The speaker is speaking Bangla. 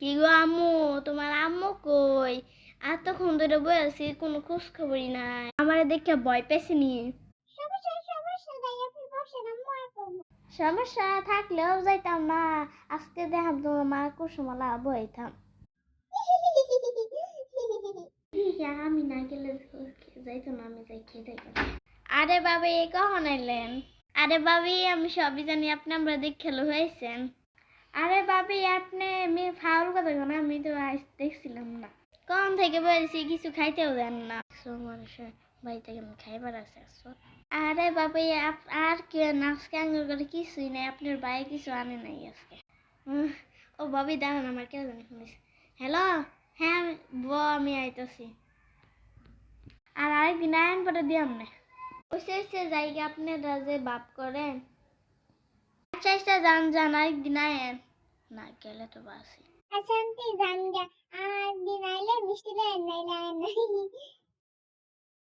কি গো আম্মু, তোমার আম্মু কই? এতক্ষণ ধরে বয়ে আছি, কোনো খোঁজ খবরই নাই। আমার দেখে ভয় পেয়েছি নিয়ে। সমস্যা থাকলেও যাইতাম না। আজকে দেখাম তোমার মা কুসুমালা বইতাম। আমি না গেলে যাইতো না, আমি যাই খেতে পারি। আরে বাবা, এই কখন আইলেন? আরে ভাবি, আমি সবই জানি, আপনি আমরা দেখে হয়েছেন। আরে ভাবি, আপনি মেয়ে ফাউল কথা কেন? আমি তো আজ দেখছিলাম না। কখন থেকে বলছি কিছু খাইতেও দেন না। মানুষের বাড়িতে কেমন খাইবার আছে? আরে বাবা, আর কি আজকে আঙ্গুর করে কিছুই নাই, আপনার বাইরে কিছু আনে নাই আজকে। ও ভাবি, দাঁড়ান, আমার কেউ জানি শুনেছি। হ্যালো, হ্যাঁ আমি আইতাছি। আর আরেকদিন আয়ন পরে দিয়াম না। ওইসে জায়গা আপনারা যে বাপ করেন। আচ্ছা আচ্ছা, যান যান, আরেকদিন আয়েন। না গেলে তো বাসি। আচ্ছা আন্টি, যান গে। আর দিন আইলে মিষ্টি দেন, নাইলে আয়েন না।